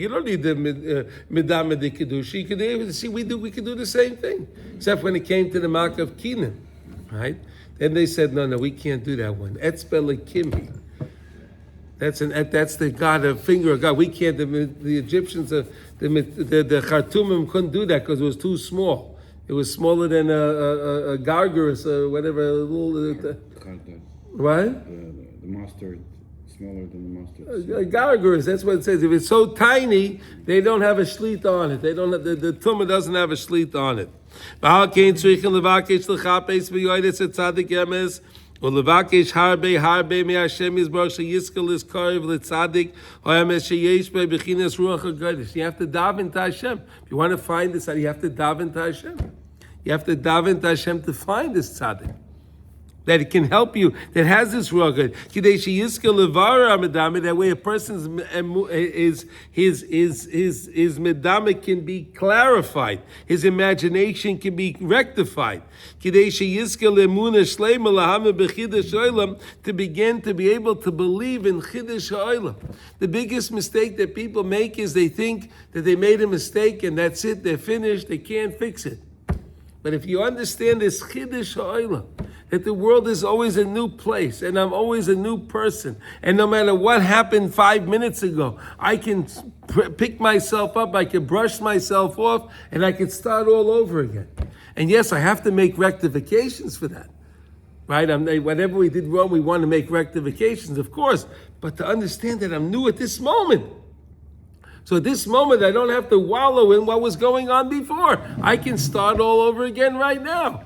Midam de Kedusha. You could see we could do the same thing, except when it came to the mark of Kenan, right? Then they said no, we can't do that one. Etzbel Kimhi. That's the God, a finger of God. We can't. The Egyptians, the Khartoumim couldn't do that because it was too small. It was smaller than a gargurus or whatever. A little. What? The mustard, smaller than the mustard. Gargurus. That's what it says. If it's so tiny, they don't have a shlit on it. They don't. The tumah doesn't have a shlit on it. ולבקש הרבה מהשם יזברך שיזכה לזכור לצדיק האמת שיש בבחינת רוח הקודש. You have to daven to Hashem. If you want to find this, you have to daven to Hashem. You have to daven to Hashem to find this tzaddik. That it can help you, that has this ruach good. That way a person's his medama can be clarified, his imagination can be rectified. To begin to be able to believe in Chiddush HaOlam. The biggest mistake that people make is they think that they made a mistake and that's it, they're finished, they can't fix it. But if you understand this Chiddush HaOlam, that the world is always a new place, and I'm always a new person, and no matter what happened 5 minutes ago, I can pick myself up, I can brush myself off, and I can start all over again. And yes, I have to make rectifications for that, right? Whatever we did wrong, we want to make rectifications, of course, but to understand that I'm new at this moment. So at this moment, I don't have to wallow in what was going on before. I can start all over again right now,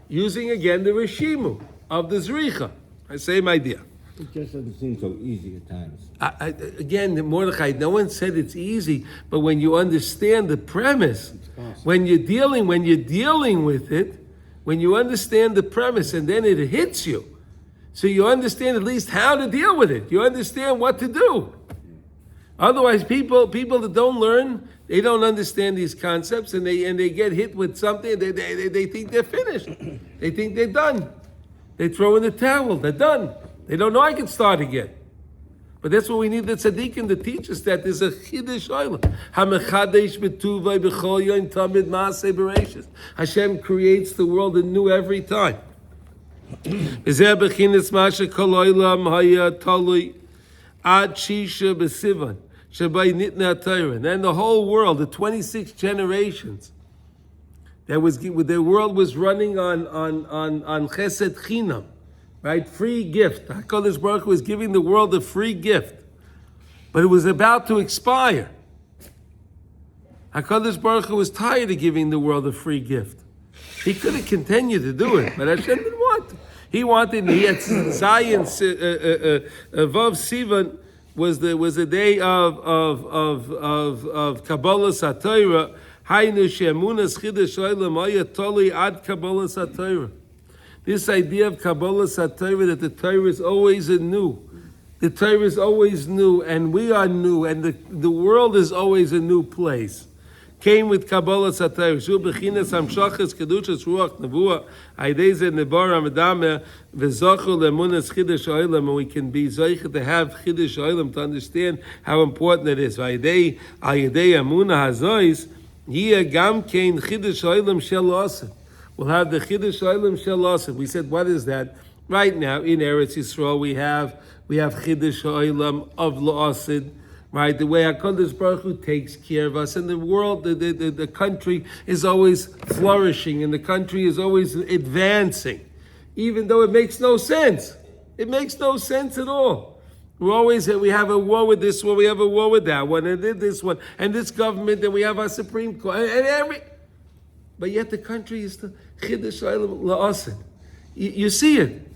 using again the Rishimu of the Zricha. I same idea. It just doesn't seem so easy at times. Again, Mordechai, no one said it's easy, but when you understand the premise, when you're dealing with it, when you understand the premise and then it hits you, so you understand at least how to deal with it. You understand what to do. Otherwise, people that don't learn, they don't understand these concepts, and they get hit with something. They think they're finished. They think they're done. They throw in the towel. They're done. They don't know I can start again. But that's what we need the tzaddikim to teach us, that there's a chiddush olam. Hamechadesh b'tuvay b'chol yom tamid maaseh bereishis. Hashem creates the world anew every time. V'zeh b'chinas mashe kol olam haya talui ad shisha b'sivan. And then the whole world, the 26 generations, the world was running on chesed chinam, right? Free gift. HaKadosh Baruch Hu was giving the world a free gift, but it was about to expire. HaKadosh Baruch Hu was tired of giving the world a free gift. He could have continued to do it, but Hashem didn't want to. He had Zion, Vav Sivan, was the day of Kabbalah Satira. Hainu she'emunas chiddush olam haya toli ad Kabbalah Satira. This idea of Kabbalah Satira, that the Torah is always anew. The Torah is always new, and we are new, and the world is always a new place. Came with Kabbalah Satira. Shu bechinas hamshachas kedushas ruach nevuah. Aideze nebara medame v'zochu lemunas chiddush olam, and we can be zoicha to have chiddush olam, to understand how important it is. V'aidei ayidei amuna hazois yeh gam kein chiddush olam shel osid. We'll have the chiddush olam shel osid. We said, what is that? Right now in Eretz Yisrael we have chiddush olam of la'osid. Right, the way HaKadosh Baruch Hu takes care of us, and the world, the country is always flourishing, and the country is always advancing, even though it makes no sense. It makes no sense at all. We have a war with this one, we have a war with that one, and this one, and this government, and we have our Supreme Court, but yet the country is the Chiddush La'asid. You see it.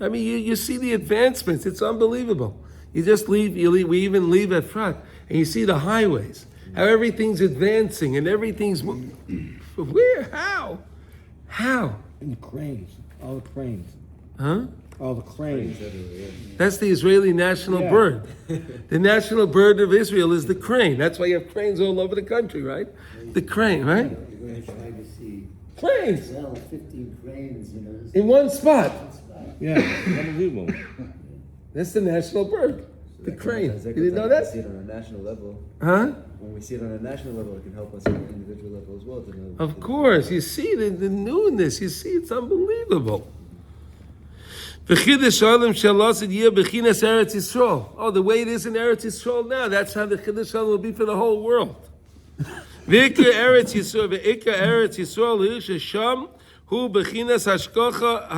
I mean, you see the advancements. It's unbelievable. You just we even leave Efrat, and you see the highways, how everything's advancing, and everything's moving. Where? How? And the cranes, all the cranes. Huh? All the cranes. That's the Israeli national bird. The national bird of Israel is the crane. That's why you have cranes all over the country, right? The crane, right? You're going to try to see Cranes. 15 cranes, In one spot. Yeah, unbelievable. That's the national bird. The crane. You didn't know We that? see it on a national level. Huh? When we see it on a national level, it can help us on an individual level as well. To know Of course. You see the newness. You see it's unbelievable. V'chidush Olam shalasid yeh b'chinas Eretz Yisrael. Oh, the way it is in Eretz Yisrael now, that's how the Chidush Olam will be for the whole world. V'ikar Eretz Yisrael hu shesham hu b'chinas hashkocha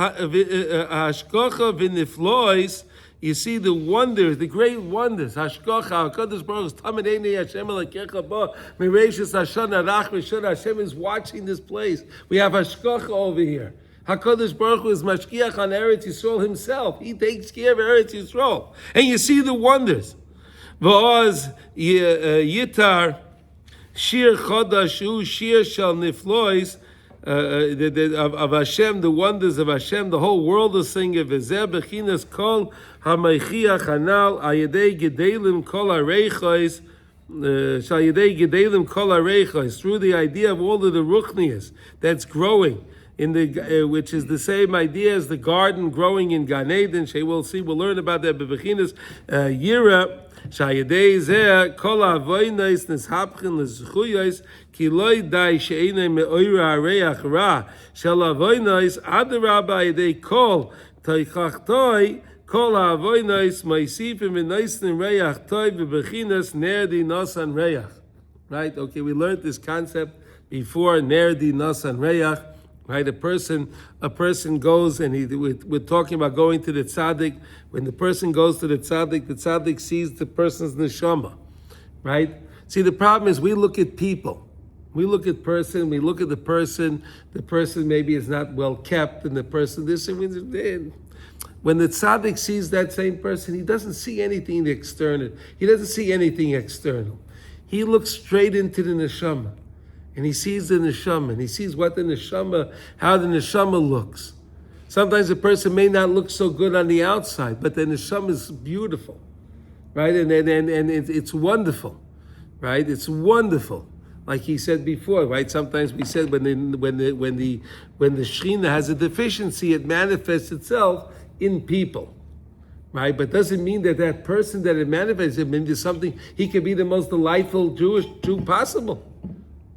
v'niflois. You see the wonders, the great wonders. Hashkocha, HaKadosh Baruch Hu, Tamid Einei Hashem Elokecha Ba, Mereishis Hashan Arach V'Shon. Hashem is watching this place. We have Hashkocha over here. HaKadosh Baruch Hu is Mashkiach on Eretz Yisrael himself. He takes care of Eretz Yisrael. And you see the wonders. V'oz Yitar Shir Chodash Hu Shir Shal Niflois, of Hashem, the wonders of Hashem, the whole world is singing. V'zeh b'chinas kol ha'meichiach hanal ayedei gedelim kol ha'reichos, shayedei gedelim kol ha'reichos, through the idea of all of the ruchnias that's growing in the, which is the same idea as the garden growing in Gan Eden. We'll learn about that. B'chinas yira. Shayedei zeh kol ha'avonos nishapchen l'zchuyos ki lo dai she'enei me'oira hareach ra shel ha'avonos adarabba yedei kol toichachtoi kol ha'avonos ma'isifim v'noisnin reach toi v'bechinas ner di nosan reach. Right? Okay, we learned this concept before, ner di nosan reach. Right, a person goes and we're talking about going to the tzaddik. When the person goes to the tzaddik sees the person's neshama, right? See, the problem is we look at people, we look at the person maybe is not well kept, and the person this and when the tzaddik sees that same person, he doesn't see anything external. He looks straight into the neshama. And he sees the neshama, and he sees how the neshama looks. Sometimes a person may not look so good on the outside, but the neshama is beautiful, right? And it's wonderful, right? It's wonderful, like he said before, right? Sometimes we said when the Shekhinah has a deficiency, it manifests itself in people, right? But doesn't mean that person that it manifests, it means something. He could be the most delightful Jew possible.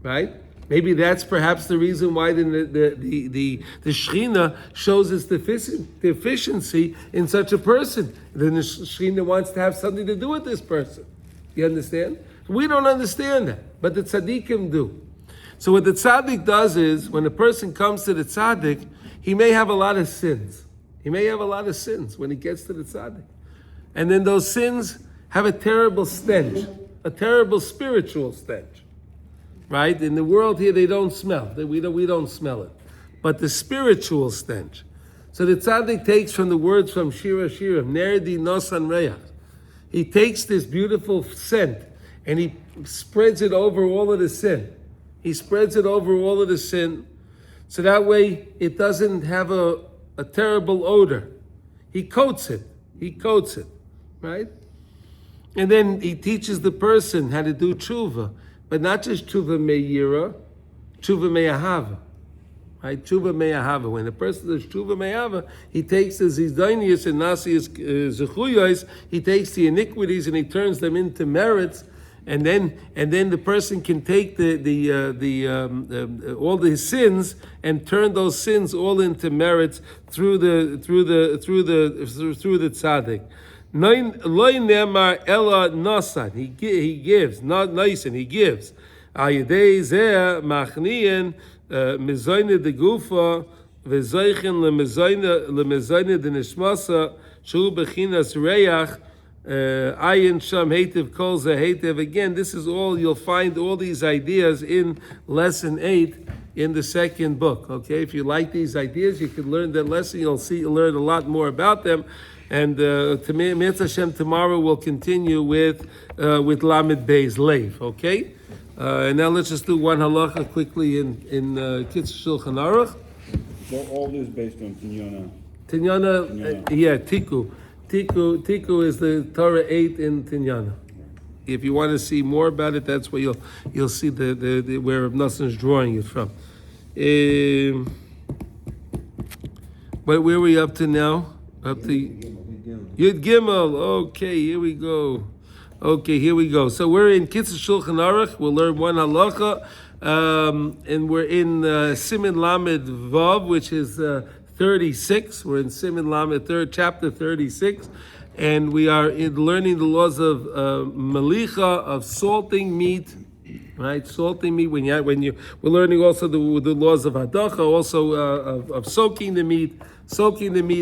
Right? Maybe that's perhaps the reason why the Shekhinah shows its deficiency in such a person. Then the Shekhinah wants to have something to do with this person. You understand? We don't understand that, but the tzaddikim do. So what the tzaddik does is, when a person comes to the tzaddik, he may have a lot of sins. He may have a lot of sins when he gets to the tzaddik. And then those sins have a terrible stench, a terrible spiritual stench. Right? In the world here, they don't smell. We don't smell it. But the spiritual stench. So the tzaddik takes from the words from Shira Shira, Nerdi Nosan Reach. He takes this beautiful scent and he spreads it over all of the sin. So that way it doesn't have a terrible odor. He coats it. Right? And then he teaches the person how to do tshuva. But not just tshuva me'yira, tshuva me'ahava. Right? Tshuva me'ahava. When a person does tshuva me'ahava, he takes the zidonius and nasius zechuyos, he takes the iniquities and he turns them into merits, and then the person can take all the sins and turn those sins all into merits through the tzaddik. Loy nemar ela nasan. He gives, not naisen. He gives. Ayedei zeh machniyen mezoyne de gufa vezoychen lemezoyne de nishmasa shu bechinas reach ayin sham heitev kol ze heitev. Again, this is all, you'll find all these ideas in lesson 8 in the second book. Okay, if you like these ideas, you can learn that lesson. You'll learn a lot more about them. And Mitzvah Hashem, tomorrow we'll continue with Lamed Beis Leiv, okay? And now let's just do one halacha quickly in Kitzur Shulchan Aruch. So all this based on Tinyana. Tiku. Tiku is the Torah 8 in Tinyana. If you want to see more about it, that's where you'll see the where Reb Nosson is drawing it from. Where are we up to now? Up to Yud Gimel. Okay, here we go. So we're in Kitzur Shulchan Aruch. We'll learn one halacha, and we're in Siman Lamed Vav, which is 36. We're in Siman Lamed, chapter 36. And we are learning the laws of melicha, of salting meat, right? Salting meat. We're learning also the laws of hadacha, also of soaking the meat,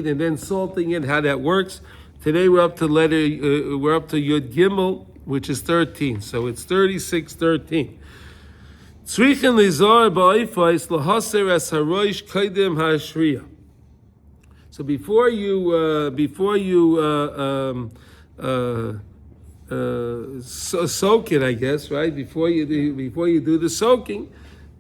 and then salting it. How that works. Today we're up to Yud Gimel, which is 13. So it's 36:13. Tzrichen lizar ba'ifais lahaser es haroish kaidem ha'ashriya. So before you soak it, I guess, right? Before you do the soaking,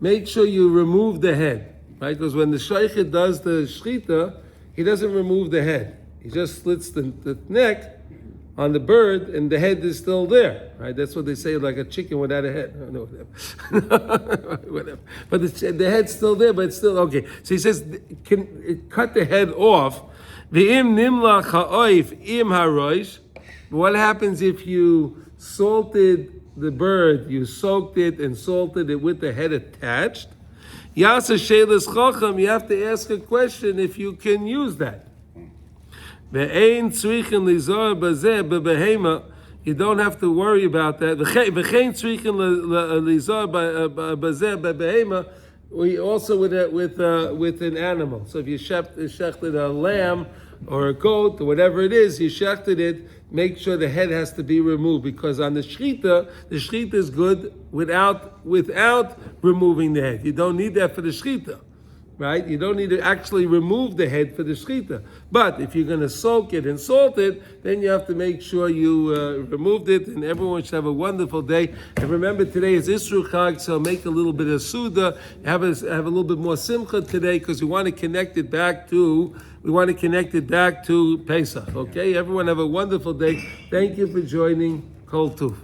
make sure you remove the head, right? Because when the shaychet does the shchita, he doesn't remove the head. He just slits the neck on the bird, and the head is still there, right? That's what they say, like a chicken without a head. No, whatever. But the head's still there, but it's still okay. So he says, cut the head off. V'im nimla cha'oif im haroish. What happens if you salted the bird, you soaked it and salted it with the head attached? Yasa shelas chacham, you have to ask a question if you can use that. You don't have to worry about that. We also with an animal. So if you shechted a lamb or a goat or whatever it is, you shechted it. Make sure the head has to be removed, because on the shechita is good without removing the head. You don't need that for the shechita. Right? You don't need to actually remove the head for the shechita. But if you're going to soak it and salt it, then you have to make sure you removed it. And everyone should have a wonderful day. And remember, today is Isru Chag, so make a little bit of Suda. Have a little bit more Simcha today, because we want to connect it back to Pesach. Okay? Everyone have a wonderful day. Thank you for joining Kol Tuv.